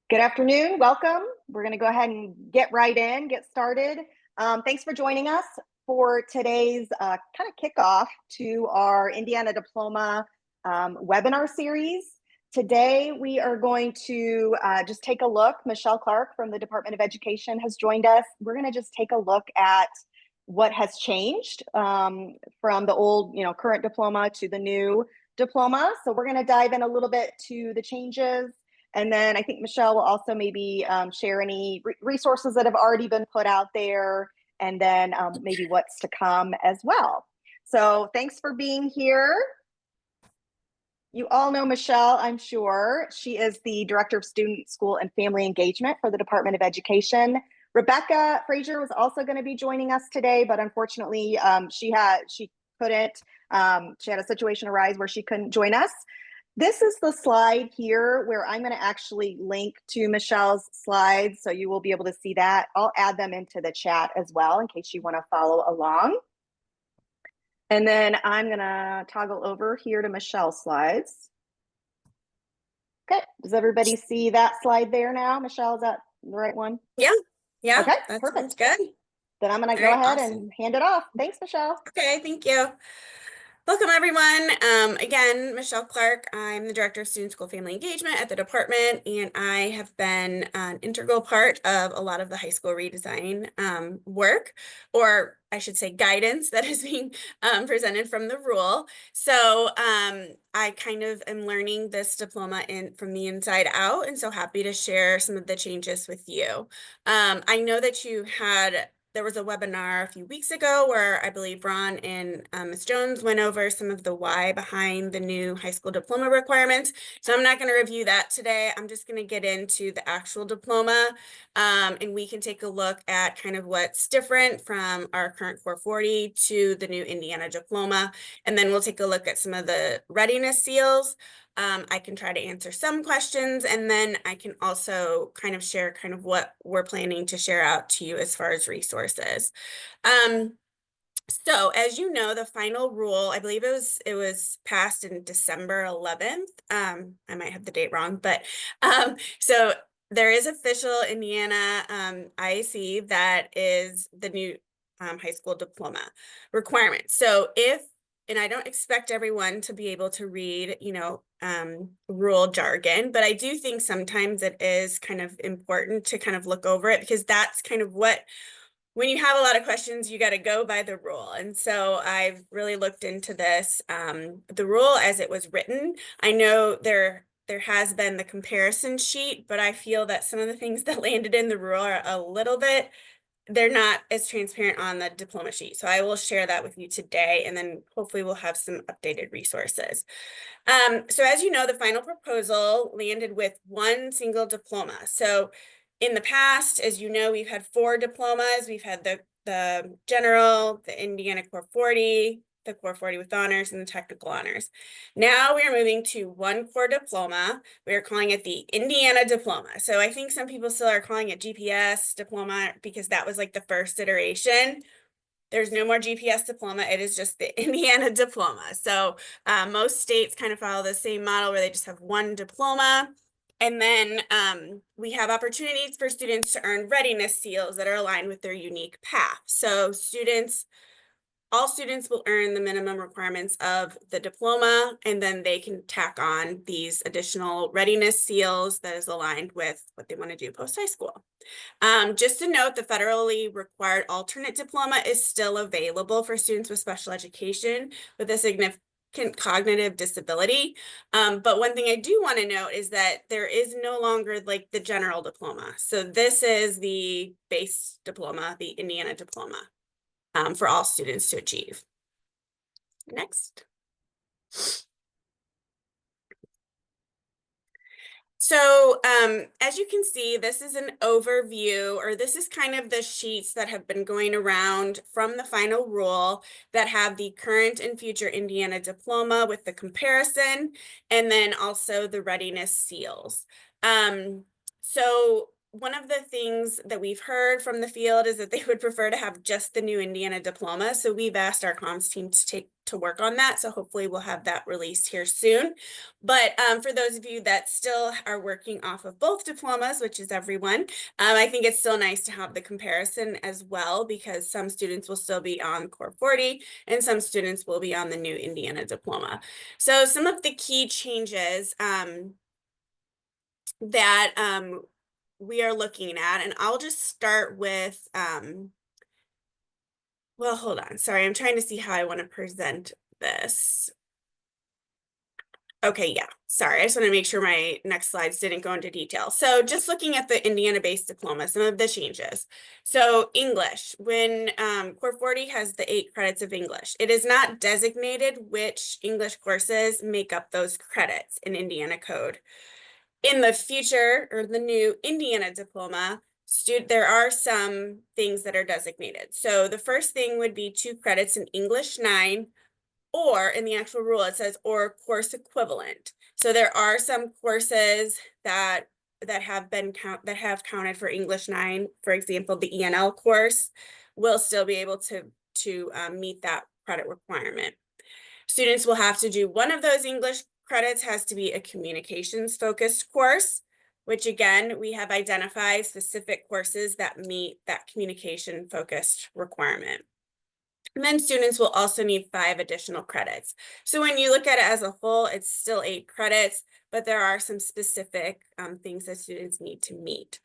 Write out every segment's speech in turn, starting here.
Good afternoon. Welcome. We're going to go ahead and get started. Thanks for joining us for today's kind of kickoff to our Indiana Diploma webinar series. Today, we are going to just take a look. Michelle Clark from the Department of Education has joined us. We're going to just take a look at what has changed from the old, current diploma to the new diploma. So we're going to dive in a little bit to the changes. And then I think Michelle will also maybe share any resources that have already been put out there, and then maybe what's to come as well. So thanks for being here. You all know Michelle, I'm sure. She is the Director of Student, School, and Family Engagement for the Department of Education. Rebecca Frazier was also going to be joining us today, but unfortunately she couldn't. She had a situation arise where she couldn't join us. This is the slide here where I'm going to actually link to Michelle's slides, so you will be able to see that. I'll add them into the chat as well in case you want to follow along. And then I'm going to toggle over here to Michelle's slides. Okay, does everybody see that slide there now? Michelle, is that the right one? Yeah. Okay, that perfect. sounds good. Then I'm going to go ahead and hand it off. Thanks, Michelle. Okay, thank you. Welcome, everyone. Again, Michelle Clark. I'm the Director of Student, School, Family Engagement at the department, and I have been an integral part of a lot of the high school redesign work, or I should say guidance that is being presented from the rule. So I kind of am learning this diploma from the inside out, and so happy to share some of the changes with you. I know that there was a webinar a few weeks ago where I believe Ron and Ms. Jones went over some of the why behind the new high school diploma requirements. So I'm not going to review that today. I'm just going to get into the actual diploma, and we can take a look at kind of what's different from our current 440 to the new Indiana diploma. And then we'll take a look at some of the readiness seals. I can try to answer some questions, and then I can also kind of share kind of what we're planning to share out to you as far as resources. So as you know, the final rule, I believe it was passed in December 11th. I might have the date wrong, but so there is official Indiana IAC that is the new high school diploma requirement. So and I don't expect everyone to be able to read, rule jargon, but I do think sometimes it is kind of important to kind of look over it, because that's kind of when you have a lot of questions, you got to go by the rule. And so I've really looked into this, the rule as it was written. I know there has been the comparison sheet, but I feel that some of the things that landed in the rule are a little bit, they're not as transparent on the diploma sheet. So I will share that with you today, and then hopefully we'll have some updated resources. So as you know, the final proposal landed with one single diploma. So in the past, as you know, we've had 4 diplomas. We've had the general, the Indiana Core 40, the Core 40 with honors, and the technical honors. Now we are moving to one core diploma. We are calling it the Indiana Diploma. So I think some people still are calling it GPS diploma because that was like the first iteration. There's no more GPS diploma. It is just the Indiana Diploma. So most states kind of follow the same model where they just have one diploma. And then we have opportunities for students to earn readiness seals that are aligned with their unique path. So all students will earn the minimum requirements of the diploma, and then they can tack on these additional readiness seals that is aligned with what they want to do post-high school. Just to note, the federally required alternate diploma is still available for students with special education with a significant cognitive disability. But one thing I do want to note is that there is no longer like the general diploma. So this is the base diploma, the Indiana diploma, for all students to achieve. Next. So as you can see, this is an overview, or this is kind of the sheets that have been going around from the final rule that have the current and future Indiana diploma with the comparison, and then also the readiness seals. So one of the things that we've heard from the field is that they would prefer to have just the new Indiana diploma. So we've asked our comms team to work on that. So hopefully we'll have that released here soon. But for those of you that still are working off of both diplomas, which is everyone, I think it's still nice to have the comparison as well, because some students will still be on Core 40 and some students will be on the new Indiana diploma. So some of the key changes that we are looking at, and I'll just start with, well, hold on. Sorry, I'm trying to see how I want to present this. Okay, yeah, sorry. I just want to make sure my next slides didn't go into detail. So just looking at the Indiana-based diploma, some of the changes. So English, when Core 40 has the 8 credits of English, it is not designated which English courses make up those credits in Indiana code. In the future, or the new Indiana diploma, there are some things that are designated. So the first thing would be 2 credits in English 9, or in the actual rule, it says, or course equivalent. So there are some courses that have counted for English 9. For example, the ENL course will still be able to meet that credit requirement. Students will have to do one of those English credits, has to be a communications focused course, which again, we have identified specific courses that meet that communication focused requirement. And then students will also need 5 additional credits. So when you look at it as a whole, it's still 8 credits, but there are some specific things that students need to meet.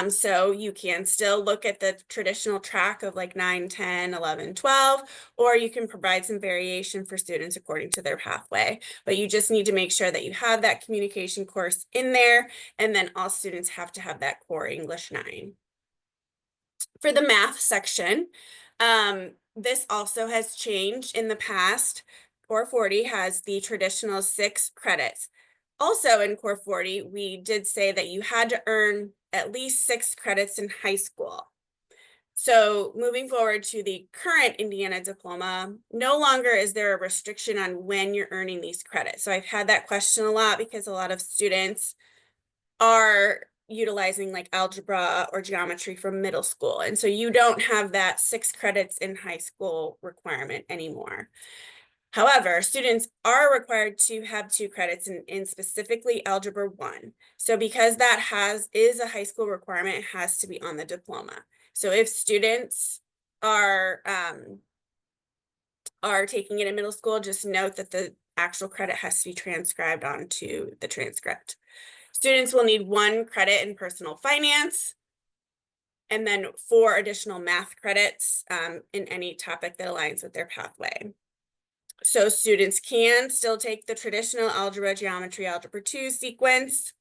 So you can still look at the traditional track of like 9, 10, 11, 12, or you can provide some variation for students according to their pathway. But you just need to make sure that you have that communication course in there, and then all students have to have that core English 9. For the math section, this also has changed in the past. Core 40 has the traditional 6 credits. Also in Core 40, we did say that you had to earn at least 6 credits in high school. So moving forward to the current Indiana diploma, no longer is there a restriction on when you're earning these credits. So I've had that question a lot because a lot of students are utilizing like algebra or geometry from middle school. And so you don't have that 6 credits in high school requirement anymore. However, students are required to have 2 credits in specifically Algebra 1. So because that is a high school requirement, it has to be on the diploma. So if students are taking it in middle school, just note that the actual credit has to be transcribed onto the transcript. Students will need 1 credit in personal finance, and then 4 additional math credits in any topic that aligns with their pathway. So students can still take the traditional algebra, geometry, algebra 2 sequence.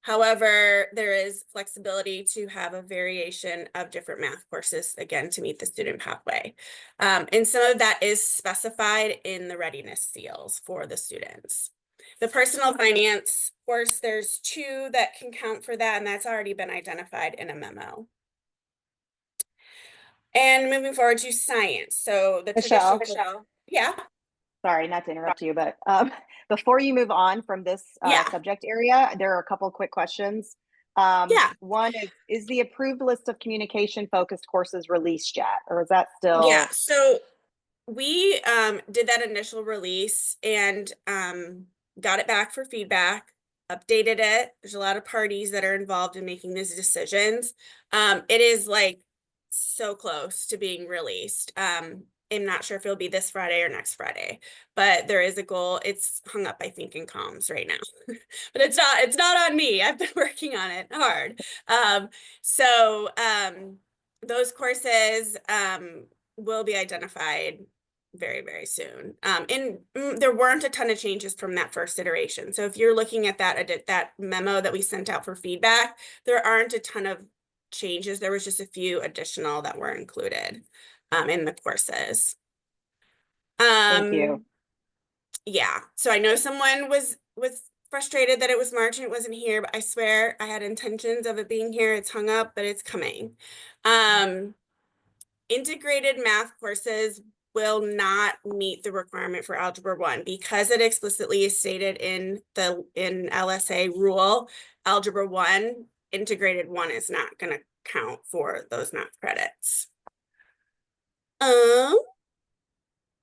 However, there is flexibility to have a variation of different math courses, again, to meet the student pathway. And some of that is specified in the readiness seals for the students. The personal finance course, there's 2 that can count for that, and that's already been identified in a memo. And moving forward to science. So the Michelle. traditional, yeah. Sorry, not to interrupt you, but before you move on from this subject area, there are a couple quick questions. One is the approved list of communication focused courses released yet, or is that still? Yeah, so we did that initial release and got it back for feedback, updated it. There's a lot of parties that are involved in making these decisions. It is like so close to being released. I'm not sure if it'll be this Friday or next Friday, but there is a goal. It's hung up, I think, in comms right now, but it's not on me. I've been working on it hard. So those courses will be identified very, very soon. And there weren't a ton of changes from that first iteration. So if you're looking at that memo that we sent out for feedback, there aren't a ton of changes. There was just a few additional that were included in the courses. Thank you. Yeah, so I know someone was frustrated that it was March and it wasn't here, but I swear I had intentions of it being here. It's hung up, but it's coming. Integrated math courses will not meet the requirement for Algebra 1 because it explicitly is stated in LSA rule. Algebra 1 integrated one is not going to count for those math credits.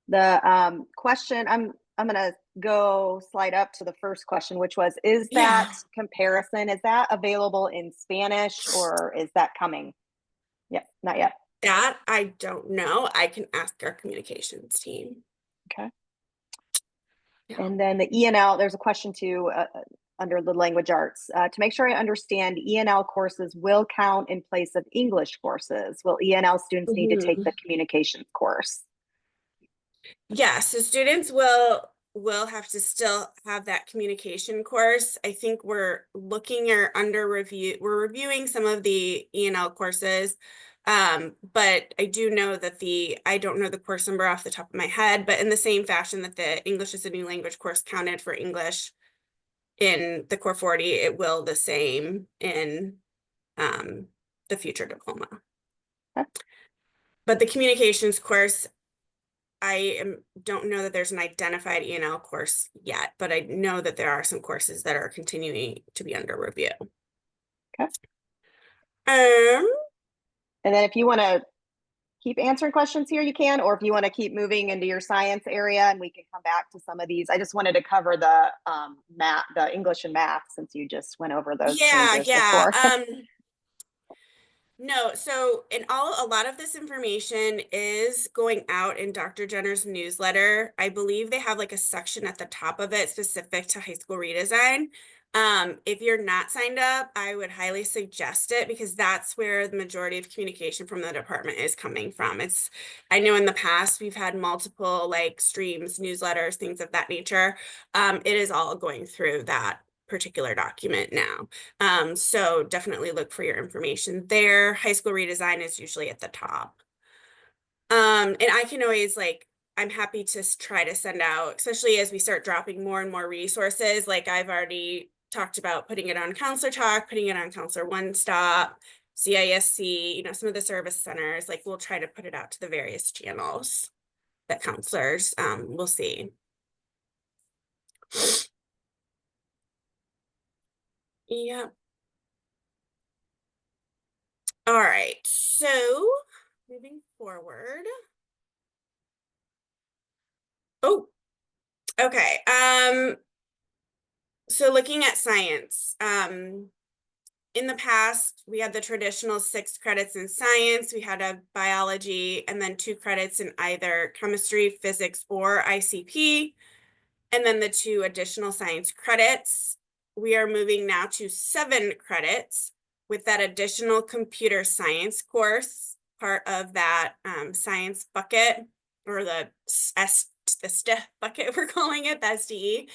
The question, I'm gonna go slide up to the first question, which was, is that Yeah. comparison, is that available in Spanish or is that coming? Yep, not yet. That I don't know. I can ask our communications team. Okay. Yeah. And then the E&L, there's a question too under the language arts. To make sure I understand, E&L courses will count in place of English courses. Will E&L students need to take the communications course? Yeah, so students will have to still have that communication course. I think we're looking or under review. We're reviewing some of the E&L courses. But I do know that I don't know the course number off the top of my head, but in the same fashion that the English as a new language course counted for English in the Core 40, it will the same in the future diploma. Okay. But the communications course, don't know that there's an identified E&L course yet, but I know that there are some courses that are continuing to be under review. Okay. Um, And then if you want to keep answering questions here, you can, or if you want to keep moving into your science area and we can come back to some of these. I just wanted to cover the math, the English and math, since you just went over those changes before. No, so a lot of this information is going out in Dr. Jenner's newsletter. I believe they have like a section at the top of it specific to high school redesign. If you're not signed up, I would highly suggest it because that's where the majority of communication from the department is coming from. I know in the past we've had multiple like streams, newsletters, things of that nature. It is all going through that particular document now. So definitely look for your information there. High school redesign is usually at the top. And I can always I'm happy to try to send out, especially as we start dropping more and more resources. Like I've already talked about putting it on Counselor Talk, putting it on Counselor One Stop, CISC, some of the service centers, we'll try to put it out to the various channels that counselors will see. Yeah. All right, so moving forward. Oh, okay. So looking at science, in the past, we had the traditional 6 credits in science. We had a biology and then 2 credits in either chemistry, physics, or ICP. And then the 2 additional science credits. We are moving now to 7 credits with that additional computer science course, part of that science bucket, or the STE bucket, we're calling it, the STE.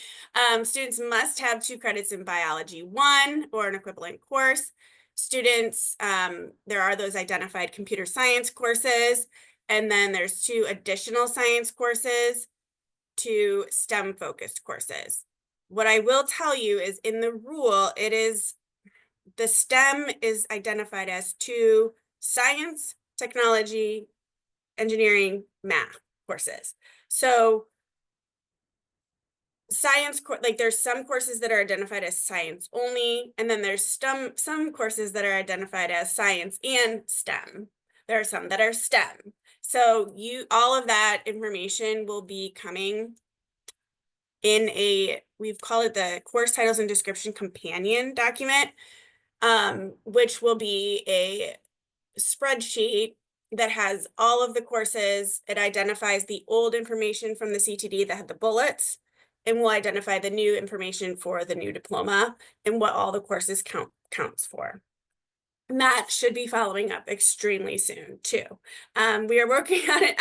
Students must have 2 credits in biology 1 or an equivalent course. Students, there are those identified computer science courses, and then there's 2 additional science courses, 2 STEM focused courses. What I will tell you is in the rule, the STEM is identified as 2 science, technology, engineering, math courses. So science, there's some courses that are identified as science only, and then there's some courses that are identified as science and STEM. There are some that are STEM. So all of that information will be coming in we've called it the course titles and description companion document, which will be a spreadsheet that has all of the courses. It identifies the old information from the CTD that had the bullets, and will identify the new information for the new diploma and what all the courses counts for. And that should be following up extremely soon too. We are working on it.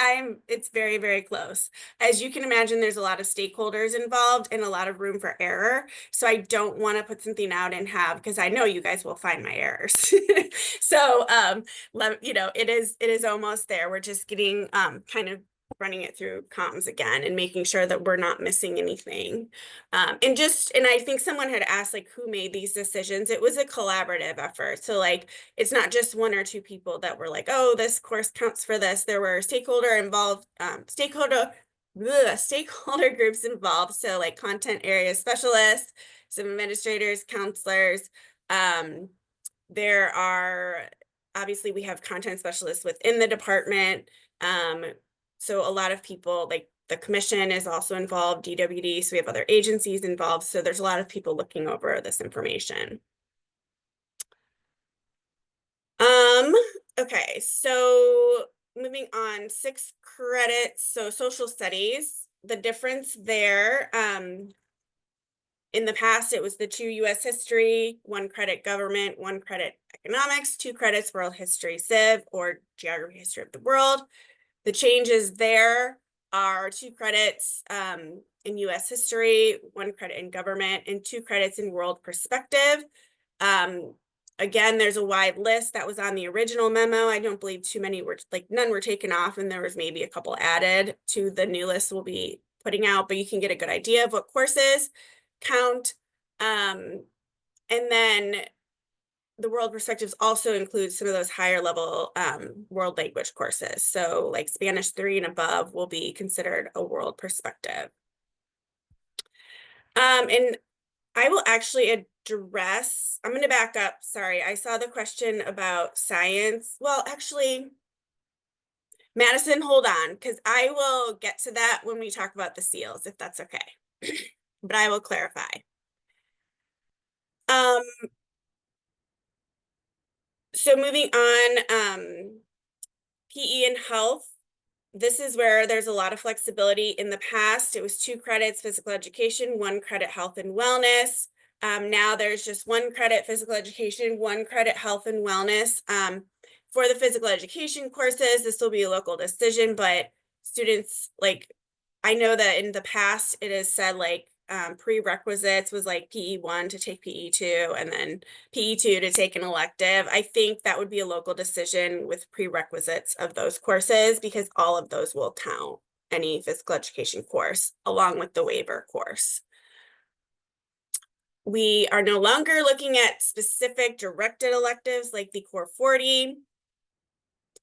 It's very, very close. As you can imagine, there's a lot of stakeholders involved and a lot of room for error. So I don't want to put something out and because I know you guys will find my errors. So, it is almost there. We're just getting kind of running it through comms again and making sure that we're not missing anything. And I think someone had asked who made these decisions. It was a collaborative effort. So it's not just 1 or 2 people that were oh, this course counts for this. There were stakeholder groups involved. So content area specialists, some administrators, counselors, There are, obviously we have content specialists within the department. So a lot of people, like the commission is also involved, DWD, so we have other agencies involved. So there's a lot of people looking over this information. Okay, so moving on, 6 credits. So social studies, the difference there, in the past, it was the 2 US history, 1 credit government, 1 credit economics, 2 credits world history civ or geography history of the world. The changes there are 2 credits in US history, 1 credit in government, and 2 credits in world perspective. Again, there's a wide list that was on the original memo. I don't believe too many were, like none were taken off, and there was maybe a couple added to the new list we'll be putting out, but you can get a good idea of what courses count. And then the world perspectives also include some of those higher level world language courses. So like Spanish 3 and above will be considered a world perspective. And I will actually address, I'm going to back up. Sorry, I saw the question about science. Well, actually, Madison, hold on, because I will get to that when we talk about the seals, if that's okay. But I will clarify. So moving on, PE and health. This is where there's a lot of flexibility. In the past, it was 2 credits physical education, 1 credit health and wellness. Now there's just 1 credit physical education, 1 credit health and wellness. For the physical education courses, this will be a local decision, but students, like, I know that in the past it has said like prerequisites was like PE1 to take PE2 and then PE2 to take an elective. I think that would be a local decision with prerequisites of those courses because all of those will count any physical education course along with the waiver course. We are no longer looking at specific directed electives like the Core 40.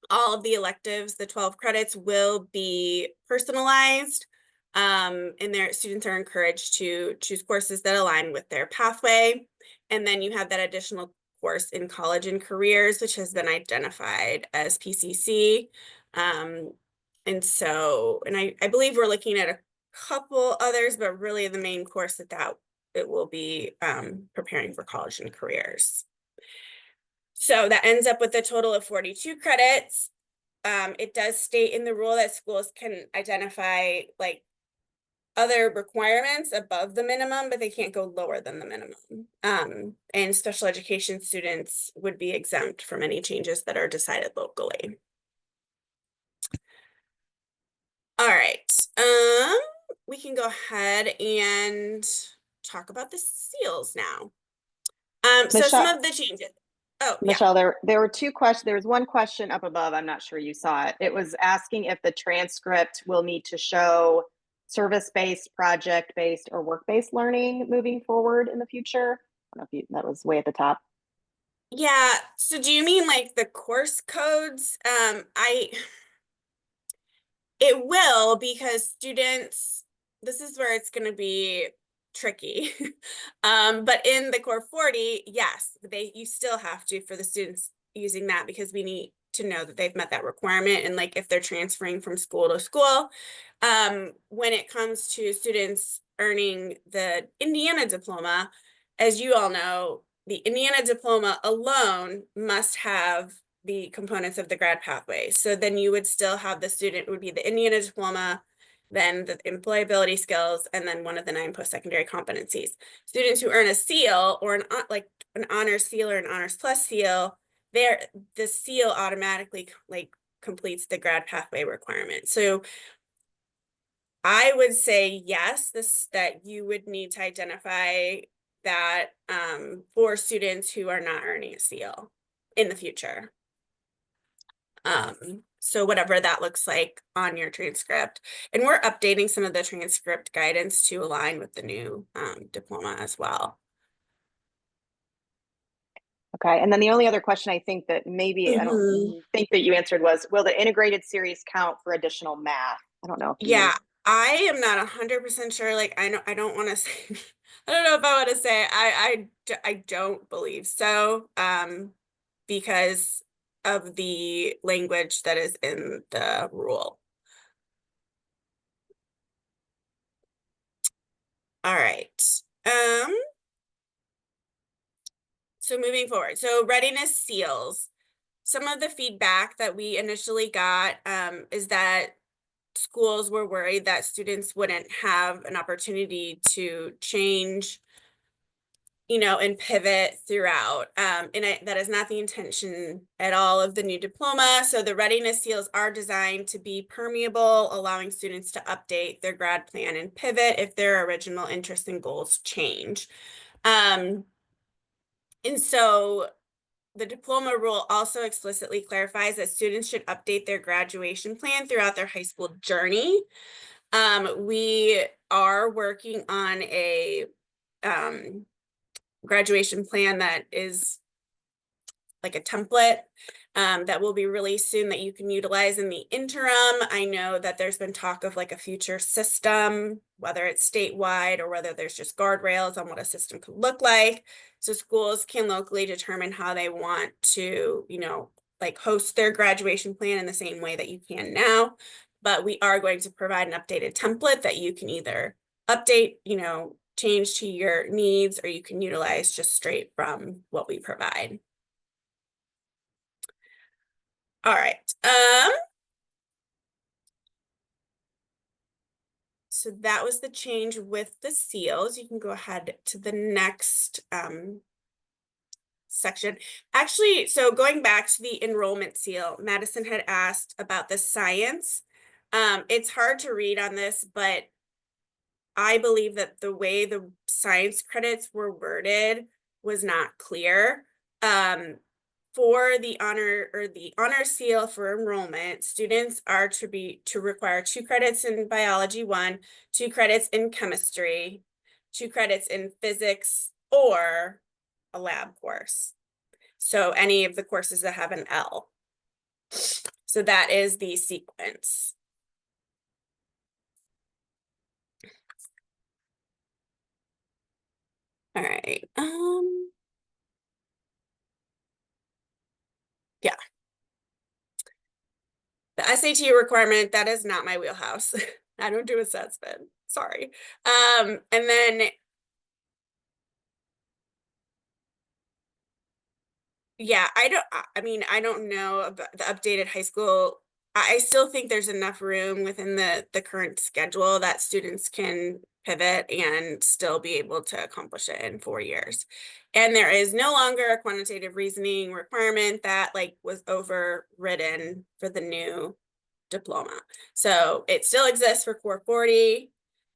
All of the electives, the 12 credits, will be personalized. And their students are encouraged to choose courses that align with their pathway. And then you have that additional course in college and careers, which has been identified as PCC. And I believe we're looking at a couple others, but really the main course that it will be preparing for college and careers. So that ends up with a total of 42 credits. It does state in the rule that schools can identify like other requirements above the minimum, but they can't go lower than the minimum. And special education students would be exempt from any changes that are decided locally. All right, we can go ahead and talk about the seals now. So some of the changes. Oh, Michelle, there were 2 questions. There was 1 question up above. I'm not sure you saw it. It was asking if the transcript will need to show service-based, project-based, or work-based learning moving forward in the future. I don't know if that was way at the top. Yeah. So do you mean like the course codes? It will, because students, this is where it's going to be tricky. But in the Core 40, yes, you still have to for the students using that because we need to know that they've met that requirement and like if they're transferring from school to school. When it comes to students earning the Indiana diploma, as you all know, the Indiana diploma alone must have the components of the grad pathway. So then you would still have the student would be the Indiana diploma, then the employability skills, and then one of the 9 post-secondary competencies. Students who earn a seal or an honors seal or an honors plus seal, the seal automatically like completes the grad pathway requirement. So I would say yes, that you would need to identify that for students who are not earning a seal in the future. So whatever that looks like on your transcript. And we're updating some of the transcript guidance to align with the new diploma as well. Okay, and then the only other question I think that maybe I don't think that you answered was, will the integrated series count for additional math? I don't know if Yeah, I am not 100% sure. Like, I don't want to say, I don't know if I want to say, I don't believe so, because of the language that is in the rule. All right. So moving forward, so readiness seals. Some of the feedback that we initially got is that schools were worried that students wouldn't have an opportunity to change, and pivot throughout. That is not the intention at all of the new diploma. So the readiness seals are designed to be permeable, allowing students to update their grad plan and pivot if their original interests and goals change. And so the diploma rule also explicitly clarifies that students should update their graduation plan throughout their high school journey. We are working on a graduation plan that is like a template that will be released soon that you can utilize in the interim. I know that there's been talk of like a future system, whether it's statewide or whether there's just guardrails on what a system could look like. So schools can locally determine how they want to, like host their graduation plan in the same way that you can now. But we are going to provide an updated template that you can either update, change to your needs, or you can utilize just straight from what we provide. All right. So that was the change with the seals. You can go ahead to the next section. Actually, so going back to the enrollment seal, Madison had asked about the science. It's hard to read on this, but I believe that the way the science credits were worded was not clear. For the honor seal for enrollment, students are to require 2 credits in biology 1, 2 credits in chemistry, 2 credits in physics, or a lab course. So any of the courses that have an L. So that is the sequence. All right. Yeah. The SAT requirement, that is not my wheelhouse. I don't do assessment. Sorry. And then, yeah, I don't know about the updated high school. I still think there's enough room within the current schedule that students can pivot and still be able to accomplish it in 4 years. And there is no longer a quantitative reasoning requirement that was overridden for the new diploma. So it still exists for core 40,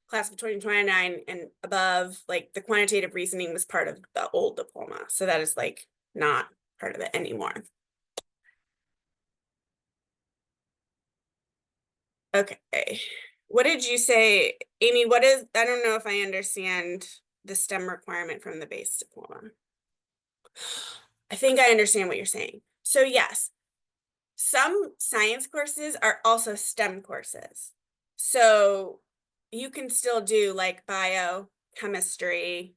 class of 2029 and above. Like the quantitative reasoning was part of the old diploma. So that is not part of it anymore. Okay. What did you say, Amy? I don't know if I understand the STEM requirement from the base diploma. I think I understand what you're saying. So yes, some science courses are also STEM courses. So you can still do like bio, chemistry,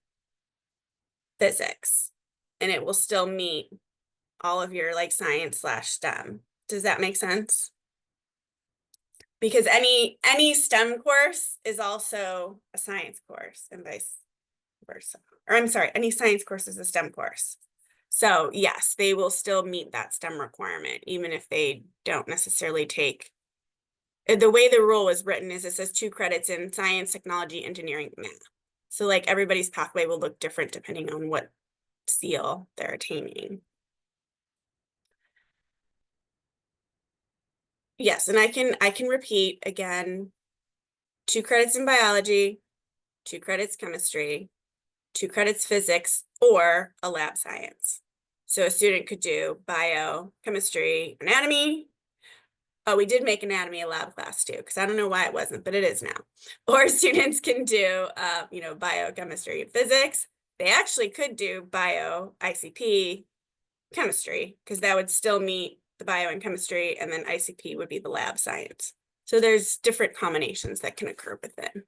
physics, and it will still meet all of your science/STEM. Does that make sense? Because any STEM course is also a science course and vice versa. Or I'm sorry, any science course is a STEM course. So yes, they will still meet that STEM requirement, even if they don't necessarily take. The way the rule was written is it says 2 credits in science, technology, engineering, math. So everybody's pathway will look different depending on what seal they're attaining. Yes, and I can repeat again, 2 credits in biology, 2 credits chemistry, 2 credits physics, or a lab science. So a student could do bio, chemistry, anatomy. Oh, we did make anatomy a lab class too, because I don't know why it wasn't, but it is now. Or students can do, biochemistry, physics. They actually could do bio, ICP, chemistry, because that would still meet the bio and chemistry, and then ICP would be the lab science. So there's different combinations that can occur within.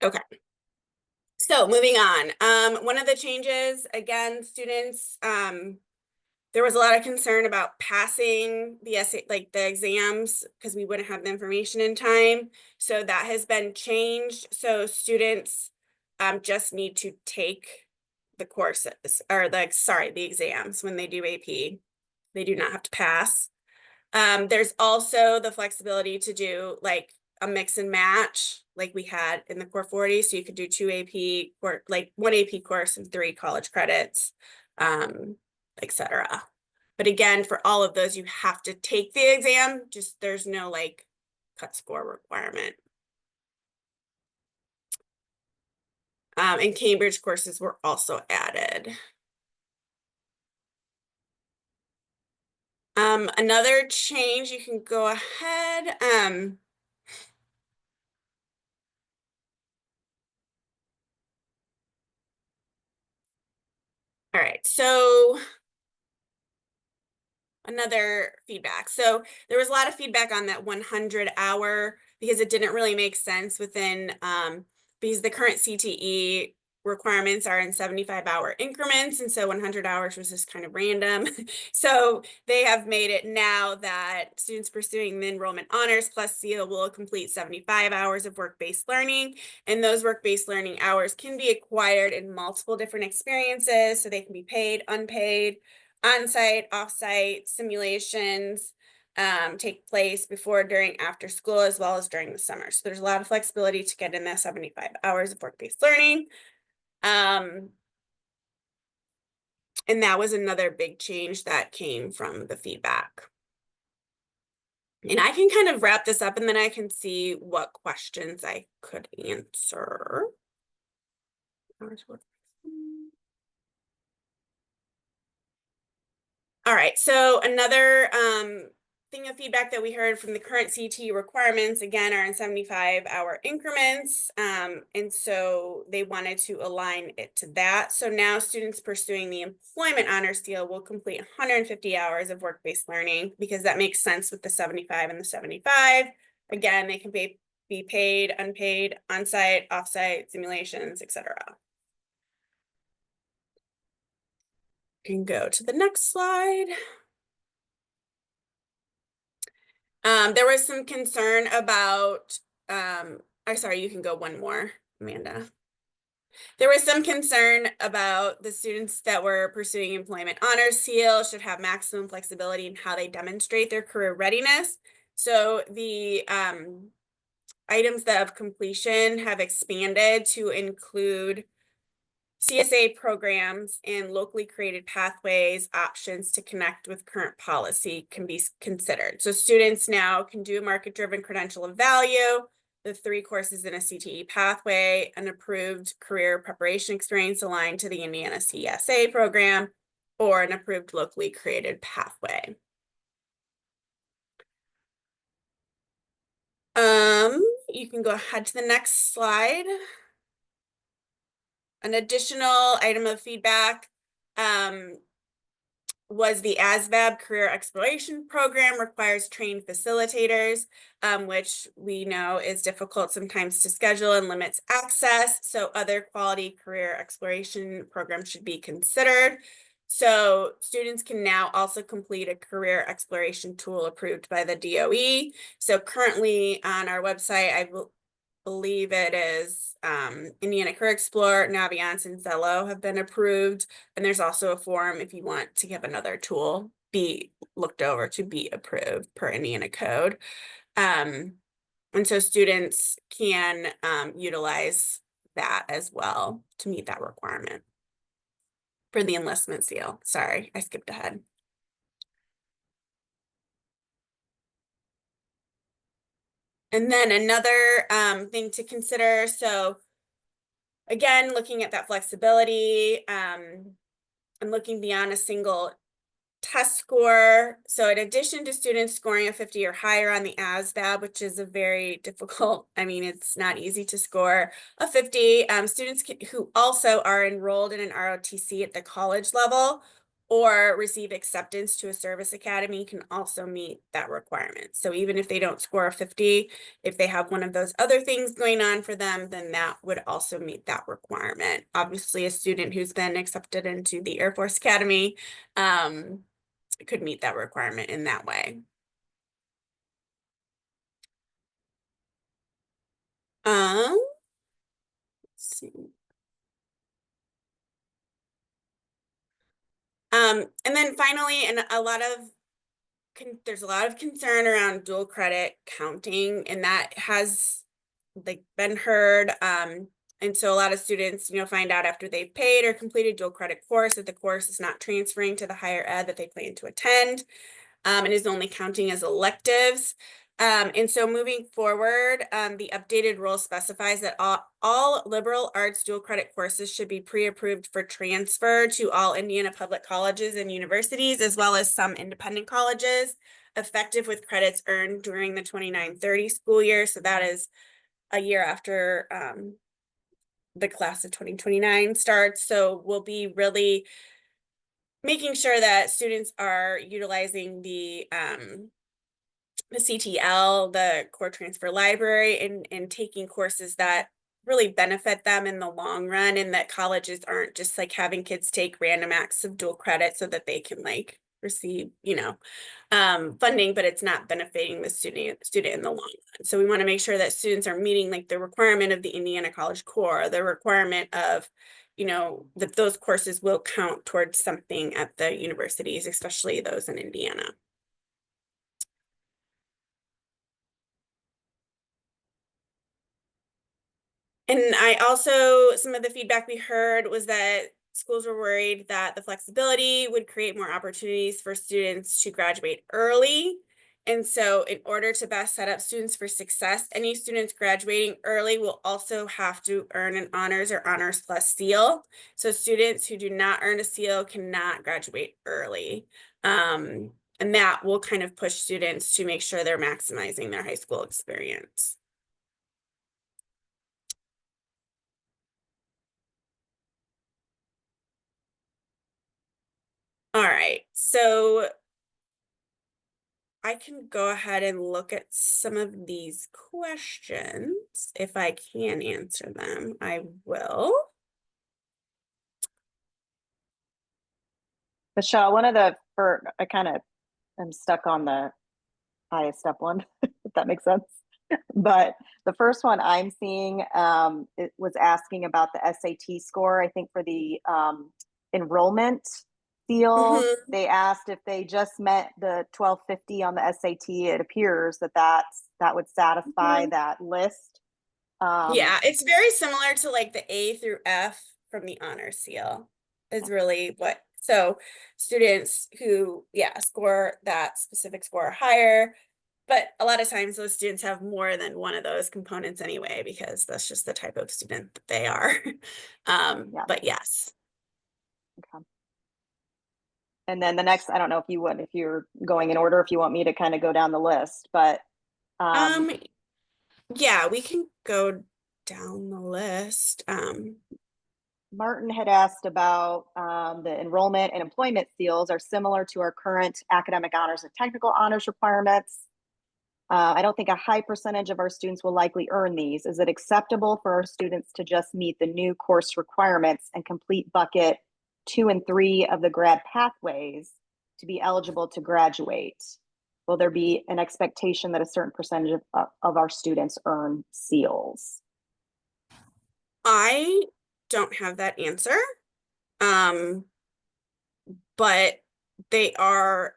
Okay. So moving on, one of the changes, again, students, there was a lot of concern about passing the essay, like the exams, because we wouldn't have the information in time. So that has been changed. So students just need to take the courses, or the exams when they do AP. They do not have to pass. There's also the flexibility to do like a mix and match like we had in the Core 40. So you could do 2 AP or like 1 AP course and 3 college credits, etc. But again, for all of those, you have to take the exam. Just there's no like cut score requirement. And Cambridge courses were also added. Another change, you can go ahead. All right, so another feedback. So there was a lot of feedback on that 100-hour because it didn't really make sense within, because the current CTE requirements are in 75-hour increments. And so 100 hours was just kind of random. So they have made it now that students pursuing the Enrollment Honors Plus Seal will complete 75 hours of work-based learning. And those work-based learning hours can be acquired in multiple different experiences. So they can be paid, unpaid, on-site, off-site simulations take place before, during, after school, as well as during the summer. So there's a lot of flexibility to get in that 75 hours of work-based learning. And that was another big change that came from the feedback. And I can kind of wrap this up and then I can see what questions I could answer. All right, so another thing of feedback that we heard from the current CT requirements, again, are in 75-hour increments. And so they wanted to align it to that. So now students pursuing the Employment Honors Seal will complete 150 hours of work-based learning because that makes sense with the 75 and the 75. Again, they can be paid, unpaid, on-site, off-site, simulations, etc. Can go to the next slide. There was some concern about, sorry, you can go one more, Amanda. There was some concern about the students that were pursuing Employment Honors Seal should have maximum flexibility in how they demonstrate their career readiness. So the items that of completion have expanded to include CSA programs and locally created pathways, options to connect with current policy can be considered. So students now can do a market-driven credential of value, the 3 courses in a CTE pathway, an approved career preparation experience aligned to the Indiana CSA program, or an approved locally created pathway. You can go ahead to the next slide. An additional item of feedback was the ASVAB Career Exploration Program requires trained facilitators, which we know is difficult sometimes to schedule and limits access. So other quality career exploration programs should be considered. So students can now also complete a career exploration tool approved by the DOE. So currently on our website, I believe it is Indiana Career Explorer, Naviance, and Zello have been approved. And there's also a form if you want to have another tool be looked over to be approved per Indiana code. And so students can utilize that as well to meet that requirement for the enlistment seal. Sorry, I skipped ahead. And then another thing to consider, so again, looking at that flexibility and looking beyond a single test score. So in addition to students scoring a 50 or higher on the ASVAB, which is a very difficult, I mean, it's not easy to score a 50, students who also are enrolled in an ROTC at the college level or receive acceptance to a service academy can also meet that requirement. So even if they don't score a 50, if they have one of those other things going on for them, then that would also meet that requirement. Obviously, a student who's been accepted into the Air Force Academy could meet that requirement in that way. Let's see. And then finally, and there's a lot of concern around dual credit counting, and that has like been heard. And so a lot of students, find out after they've paid or completed dual credit course that the course is not transferring to the higher ed that they plan to attend, and is only counting as electives. And so moving forward, the updated rule specifies that all liberal arts dual credit courses should be pre-approved for transfer to all Indiana public colleges and universities, as well as some independent colleges, effective with credits earned during the 29-30 school year. So that is a year after the class of 2029 starts. So we'll be really making sure that students are utilizing the CTL, the core transfer library, and taking courses that really benefit them in the long run, and that colleges aren't just like having kids take random acts of dual credit so that they can like receive, funding, but it's not benefiting the student in the long run. So we want to make sure that students are meeting like the requirement of the Indiana College Core, the requirement of, that those courses will count towards something at the universities, especially those in Indiana. And some of the feedback we heard was that schools were worried that the flexibility would create more opportunities for students to graduate early. And so in order to best set up students for success, any students graduating early will also have to earn an honors or honors plus seal. So students who do not earn a seal cannot graduate early. And that will kind of push students to make sure they're maximizing their high school experience. All right, so I can go ahead and look at some of these questions. If I can answer them, I will. Michelle, I kind of am stuck on the highest step one, if that makes sense. But the first one I'm seeing, it was asking about the SAT score. I think for the enrollment seal, they asked if they just met the 1250 on the SAT. It appears that would satisfy that list. Yeah, it's very similar to like the A through F from the honor seal is really what. So students who, score that specific score higher, but a lot of times those students have more than one of those components anyway, because that's just the type of student that they are. But yes. Okay. And then the next, I don't know if you're going in order, if you want me to kind of go down the list, but yeah, we can go down the list. Martin had asked about the enrollment and employment seals are similar to our current academic honors and technical honors requirements. I don't think a high percentage of our students will likely earn these. Is it acceptable for our students to just meet the new course requirements and complete bucket 2 and 3 of the grad pathways to be eligible to graduate? Will there be an expectation that a certain percentage of our students earn seals? I don't have that answer. But they are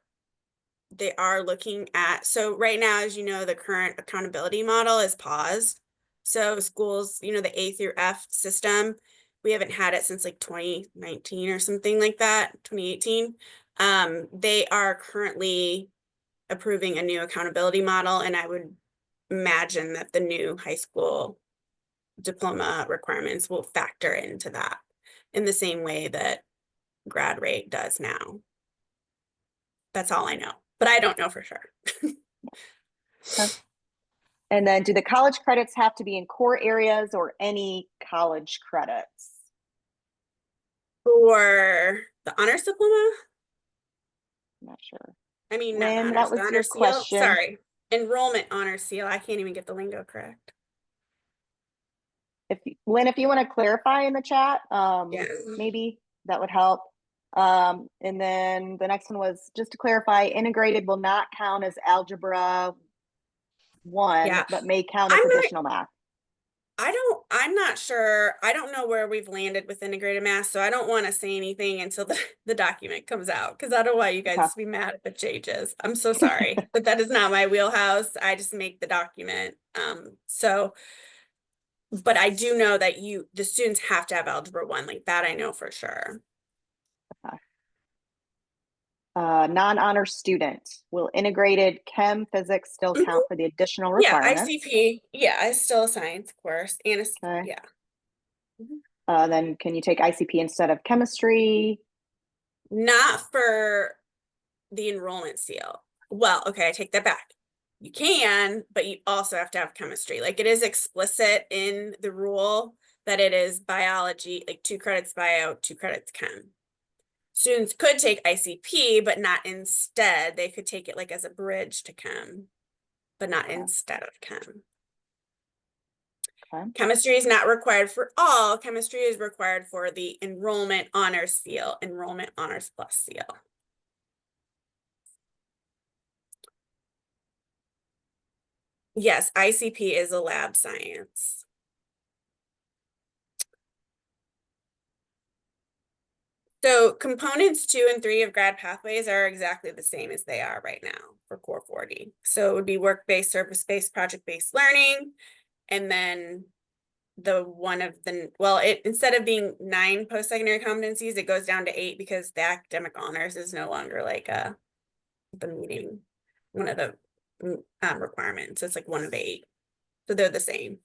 looking at, so right now, as you know, the current accountability model is paused. So schools, the A through F system, we haven't had it since like 2019 or something like that, 2018. They are currently approving a new accountability model, and I would imagine that the new high school diploma requirements will factor into that in the same way that grad rate does now. That's all I know, but I don't know for sure. Okay. And then do the college credits have to be in core areas or any college credits? For the honors diploma, I'm not sure. I mean, not the Lynn, honors, that the was your honors seal. question. Sorry, enrollment honors seal. I can't even get the lingo correct. Lynn, if you want to clarify in the chat, Yeah. maybe that would help. And then the next one was just to clarify, integrated will not count as algebra 1, Yeah. but may count as I'm not, additional math. I'm not sure. I don't know where we've landed with integrated math, so I don't want to say anything until the document comes out, because I don't want you guys Okay. to be mad if it changes. I'm so sorry, but that is not my wheelhouse. I just make the document. But I do know that the students have to have algebra 1, like that I know for sure. Okay. Non-honor student, will integrated chem physics still Mhm. count for the additional Yeah, requirements? ICP. Yeah, it's still a science course, and it's Okay. yeah. Mhm. Then can you take ICP instead of chemistry? Not for the enrollment seal. Well, okay, I take that back. You can, but you also have to have chemistry. Like, it is explicit in the rule that it is biology, like 2 credits bio, 2 credits chem. Students could take ICP, but not instead. They could take it like as a bridge to chem, but not instead of chem. Okay. Chemistry is not required for all. Chemistry is required for the enrollment honors seal, enrollment honors plus seal. Yes, ICP is a lab science. So components 2 and 3 of grad pathways are exactly the same as they are right now for Core 40. So it would be work-based, service-based, project-based learning, and then instead of being 9 post-secondary competencies, it goes down to 8 because the academic honors is no longer like the meeting, one of the requirements. It's like 1 of 8. So they're the same.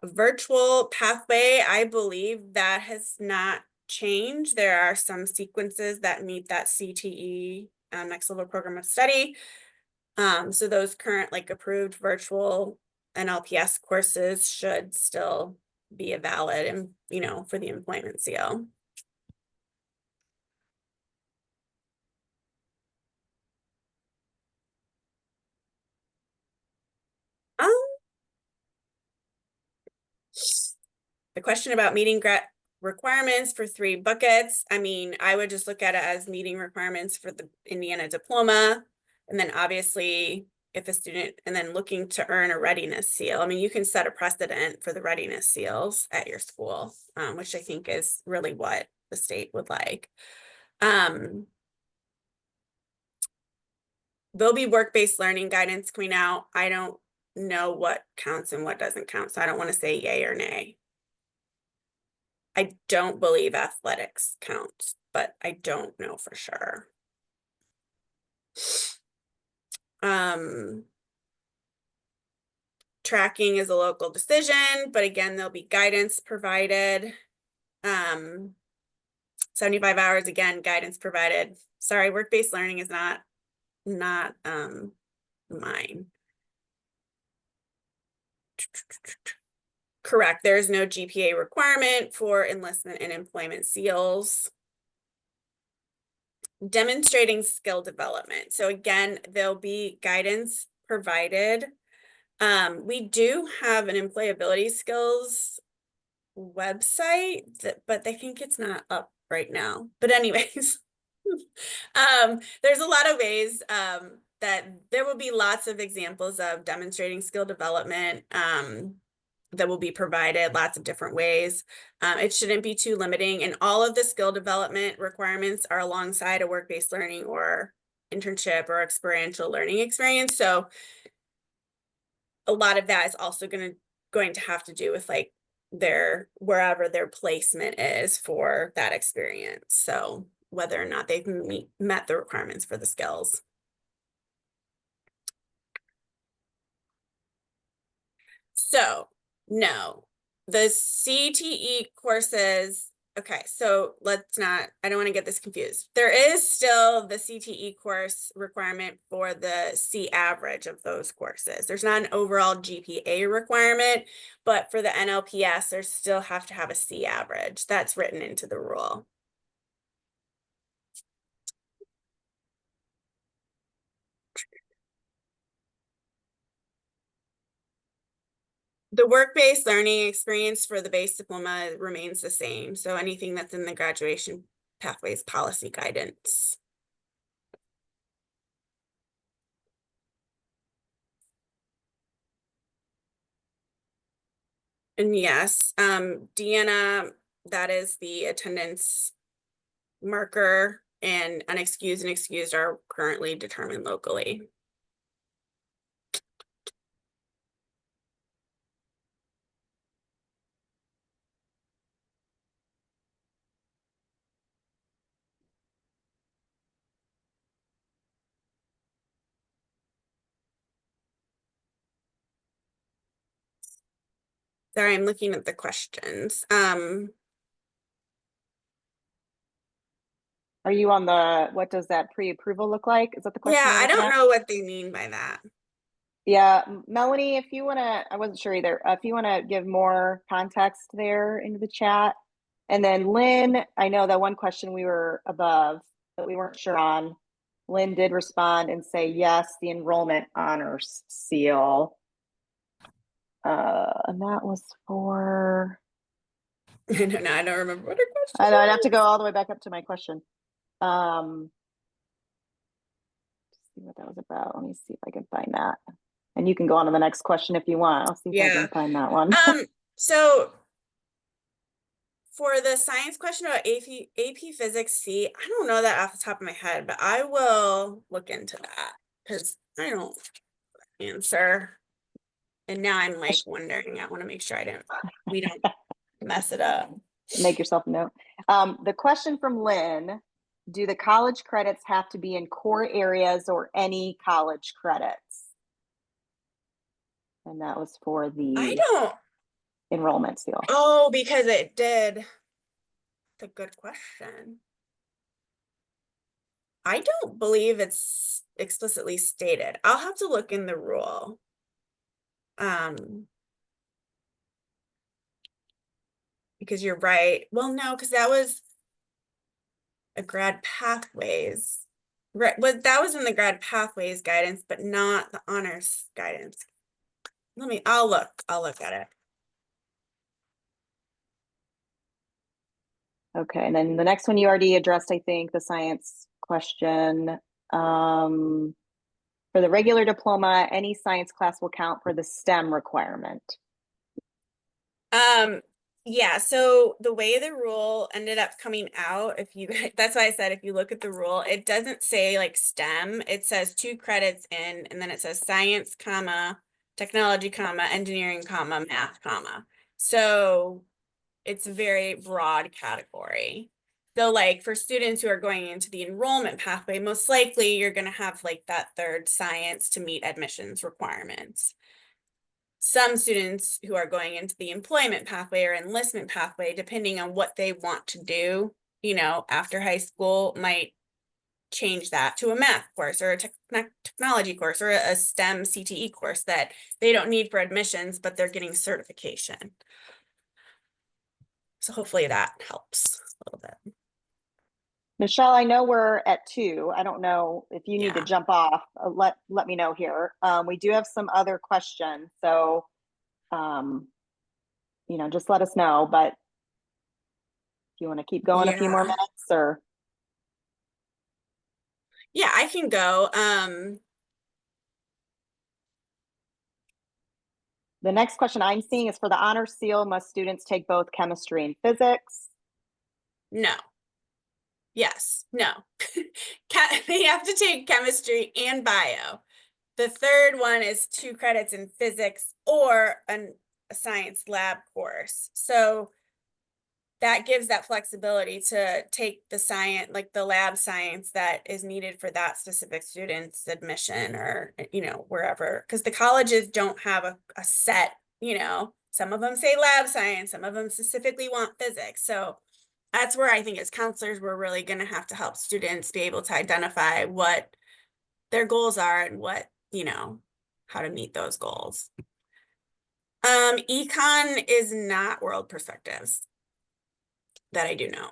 Virtual pathway, I believe that has not changed. There are some sequences that meet that CTE, next level program of study. So those current like approved virtual NLPS courses should still be a valid and, for the employment seal. Um, the question about meeting requirements for 3 buckets. I mean, I would just look at it as meeting requirements for the Indiana diploma. And then obviously if a student, and then looking to earn a readiness seal. I mean, you can set a precedent for the readiness seals at your school, which I think is really what the state would like. There'll be work-based learning guidance coming out. I don't know what counts and what doesn't count, so I don't want to say yay or nay. I don't believe athletics counts, but I don't know for sure. Tracking is a local decision, but again, there'll be guidance provided. 75 hours, again, guidance provided. Sorry, work-based learning is not mine. Correct. There is no GPA requirement for enlistment and employment seals. Demonstrating skill development. So again, there'll be guidance provided. We do have an employability skills website, but I think it's not up right now. But anyways, there's a lot of ways that there will be lots of examples of demonstrating skill development that will be provided, lots of different ways. It shouldn't be too limiting, and all of the skill development requirements are alongside a work-based learning or internship or experiential learning experience. So a lot of that is also going to have to do with like wherever their placement is for that experience. So whether or not they've met the requirements for the skills. So no, the CTE courses, okay, so I don't want to get this confused. There is still the CTE course requirement for the C average of those courses. There's not an overall GPA requirement, but for the NLPS, there's still have to have a C average. That's written into the rule. The work-based learning experience for the base diploma remains the same. So anything that's in the graduation pathways policy guidance. And yes, Deanna, that is the attendance marker, and unexcused and excused are currently determined locally. Sorry, I'm looking at the questions. Are you on the, what does that pre-approval look like? Is that the question Yeah, you're I looking don't at? know what they mean by that. Yeah, Melanie, if you want to, I wasn't sure either. If you want to give more context there into the chat. And then Lynn, I know that one question we were above that we weren't sure on. Lynn did respond and say, yes, the enrollment honors seal. And that was for, I don't know. I don't remember what her question I know I'd have was. to go all the way back up to my question. See what that was about. Let me see if I can find that. And you can go on to the next question if you want. I'll see if I Yeah. can find that one. So for the science question about AP Physics C, I don't know that off the top of my head, but I will look into that because I don't answer. And now I'm like wondering, I want to make sure we don't mess it up. Make yourself a note. The question from Lynn, do the college credits have to be in core areas or any college credits? And that was for I the don't. enrollment seal. Oh, because it did. That's a good question. I don't believe it's explicitly stated. I'll have to look in the rule. Because you're right. Well, no, because that was a grad pathways. Right. Well, that was in the grad pathways guidance, but not the honors guidance. I'll look at it. Okay, and then the next one you already addressed, I think, the science question. For the regular diploma, any science class will count for the STEM requirement. Yeah, so the way the rule ended up coming out, that's why I said if you look at the rule, it doesn't say like STEM, it says 2 credits in, and then it says science, comma, technology, comma, engineering, comma, math, comma. So it's a very broad category. So like for students who are going into the enrollment pathway, most likely you're going to have like that 3rd science to meet admissions requirements. Some students who are going into the employment pathway or enlistment pathway, depending on what they want to do, after high school, might change that to a math course or a technology course or a STEM CTE course that they don't need for admissions, but they're getting certification. So hopefully that helps a little bit. Michelle, I know we're at 2. I don't know if you need to Yeah. jump off. Let me know here. We do have some other questions, so just let us know. But if you want to keep going a few more minutes, or yeah, I can go. The next question I'm seeing is for the honor seal, must students take both chemistry and physics? No. Yes. No. They have to take chemistry and bio. The 3rd one is 2 credits in physics or a science lab course. So that gives that flexibility to take the science, like the lab science that is needed for that specific student's admission or, wherever. Because the colleges don't have a set, Some of them say lab science, some of them specifically want physics. So that's where I think as counselors, we're really going to have to help students be able to identify what their goals are and what, how to meet those goals. Econ is not world perspectives that I do know.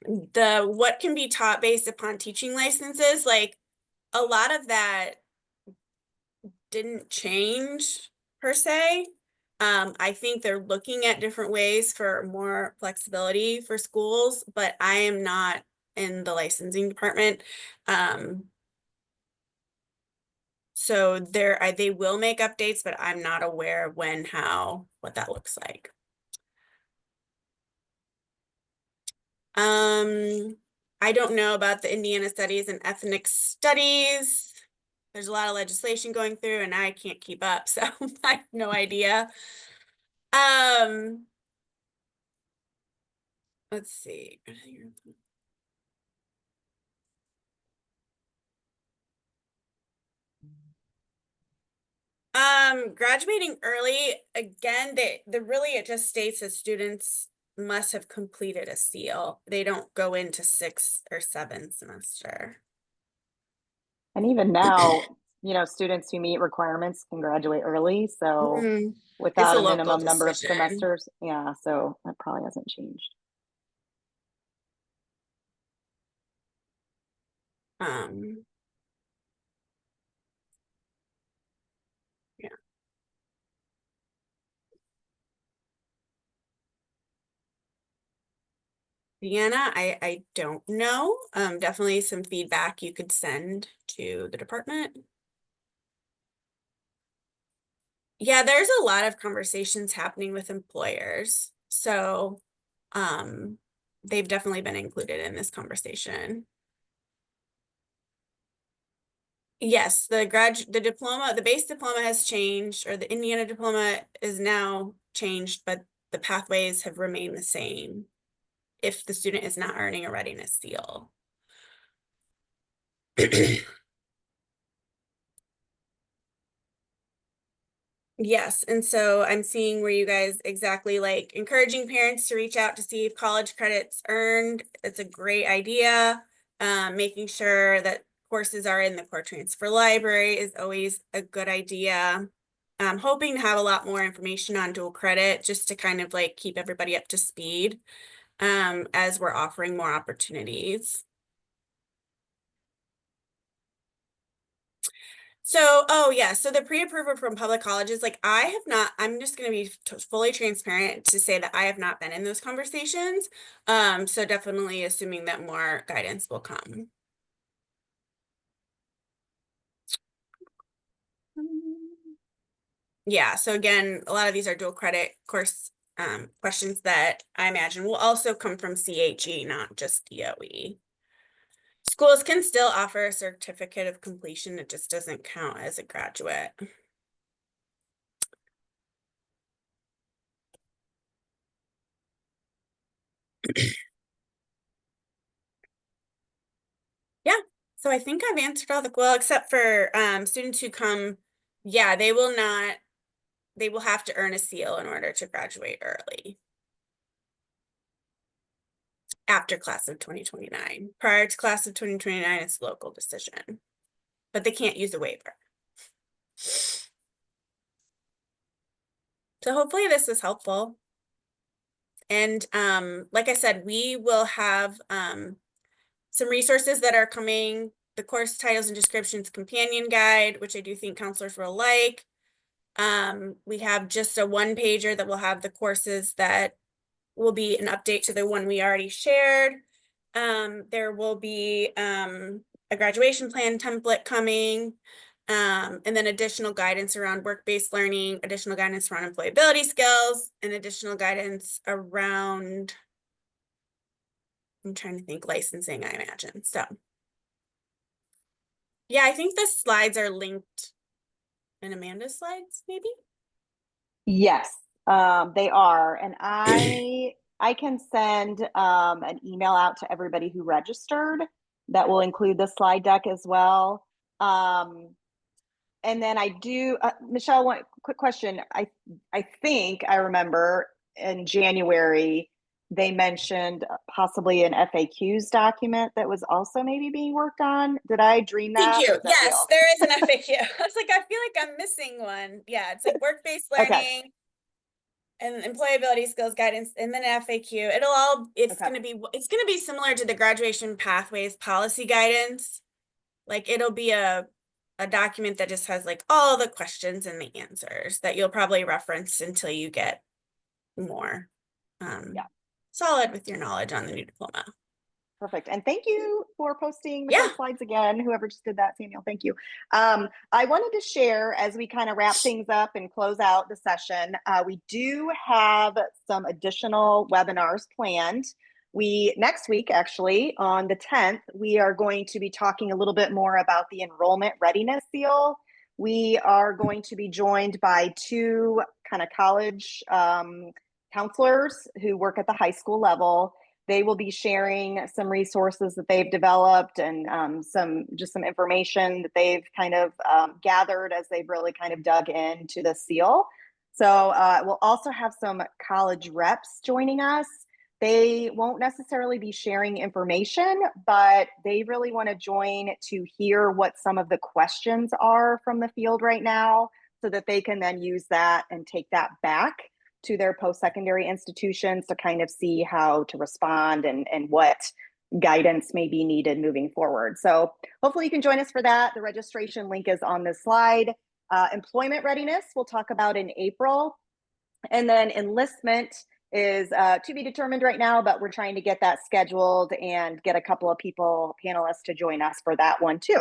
The what can be taught based upon teaching licenses, like a lot of that didn't change per se. I think they're looking at different ways for more flexibility for schools, but I am not in the licensing department. So they will make updates, but I'm not aware of when, how, what that looks like. I don't know about the Indiana Studies and Ethnic Studies. There's a lot of legislation going through and I can't keep up, so I have no idea. Let's see. Graduating early, again, it just states that students must have completed a seal. They don't go into 6th or 7th semester. And even now, students who meet requirements can graduate early. So It's without a a local minimum number of decision. semesters, yeah, so that probably hasn't changed. Yeah. Deanna, I don't know. Definitely some feedback you could send to the department. Yeah, there's a lot of conversations happening with employers. So, they've definitely been included in this conversation. Yes, the base diploma has changed, or the Indiana diploma is now changed, but the pathways have remained the same if the student is not earning a readiness seal. Yes, and so I'm seeing where you guys exactly like encouraging parents to reach out to see if college credits earned. It's a great idea. Making sure that courses are in the core transfer library is always a good idea. I'm hoping to have a lot more information on dual credit just to kind of like keep everybody up to speed as we're offering more opportunities. So, oh yeah, so the pre-approval from public colleges, like I'm just going to be fully transparent to say that I have not been in those conversations. So definitely assuming that more guidance will come. Yeah, so again, a lot of these are dual credit course questions that I imagine will also come from CHE, not just DOE. Schools can still offer a certificate of completion. It just doesn't count as a graduate. Yeah, so I think I've answered all well, except for students who come, yeah, they will have to earn a seal in order to graduate early. After class of 2029. Prior to class of 2029, it's a local decision, but they can't use a waiver. So hopefully this is helpful. And like I said, we will have some resources that are coming, the course titles and descriptions companion guide, which I do think counselors will like. We have just a one pager that will have the courses that will be an update to the one we already shared. There will be a graduation plan template coming, and then additional guidance around work-based learning, additional guidance around employability skills, and additional guidance around, I'm trying to think, licensing, I imagine. So yeah, I think the slides are linked in Amanda's slides, maybe? Yes, they are. And I can send an email out to everybody who registered that will include the slide deck as well. And then I do, Michelle, one quick question. I think I remember in January, they mentioned possibly an FAQs document that was also maybe being worked on. Did I dream that, or FAQ. is that Yes, real? there is an FAQ. I was like, I feel like I'm missing one. Yeah, it's like work-based Okay, learning and employability skills guidance, and then FAQ. It's okay, it's gonna be similar to the graduation pathways policy guidance. Like it'll be a document that just has like all the questions and the answers that you'll probably reference until you get more yeah. solid with your knowledge on the new diploma. Perfect. And thank you for posting Yeah. Michelle's slides again. Whoever just did that, Samuel, thank you. I wanted to share as we kind of wrap things up and close out the session, we do have some additional webinars planned. Next week, actually, on the 10th, we are going to be talking a little bit more about the Enrollment Readiness Seal. We are going to be joined by two kind of college counselors who work at the high school level. They will be sharing some resources that they've developed and some information that they've kind of gathered as they've really kind of dug into the seal. So we'll also have some college reps joining us. They won't necessarily be sharing information, but they really want to join to hear what some of the questions are from the field right now so that they can then use that and take that back to their post-secondary institutions to kind of see how to respond and what guidance may be needed moving forward. So hopefully you can join us for that. The registration link is on this slide. Employment readiness we'll talk about in April. And then enlistment is to be determined right now, but we're trying to get that scheduled and get a couple of panelists to join us for that one too.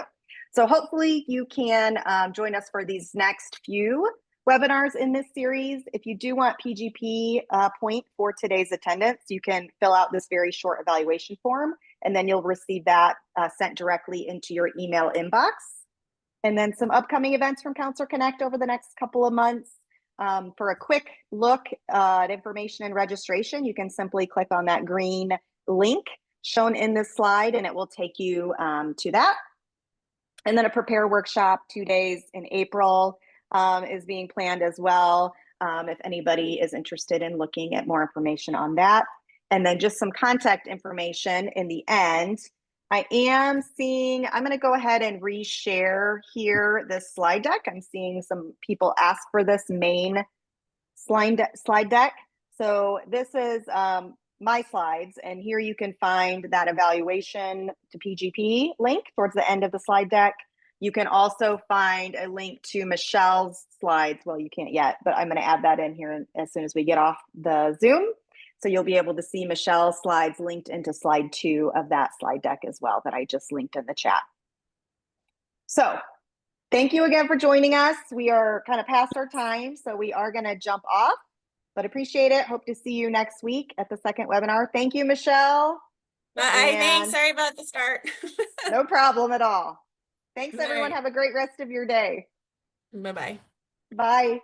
So hopefully you can join us for these next few webinars in this series. If you do want PGP point for today's attendance, you can fill out this very short evaluation form, and then you'll receive that sent directly into your email inbox. And then some upcoming events from Counselor Connect over the next couple of months. For a quick look at information and registration, you can simply click on that green link shown in this slide, and it will take you to that. And then a prepare workshop 2 days in April is being planned as well, if anybody is interested in looking at more information on that. And then just some contact information in the end. I'm going to go ahead and reshare here this slide deck. I'm seeing some people ask for this main slide deck. So this is my slides, and here you can find that evaluation to PGP link towards the end of the slide deck. You can also find a link to Michelle's slides. Well, you can't yet, but I'm going to add that in here as soon as we get off the Zoom. So you'll be able to see Michelle's slides linked into slide 2 of that slide deck as well that I just linked in the chat. So thank you again for joining us. We are kind of past our time, so we are going to jump off, but appreciate it. Hope to see you next week at the second webinar. Thank you, Michelle. Bye. Thanks. Sorry about the start. No problem at all. Thanks, everyone. Right. Have a great rest of your day. Bye-bye. Bye.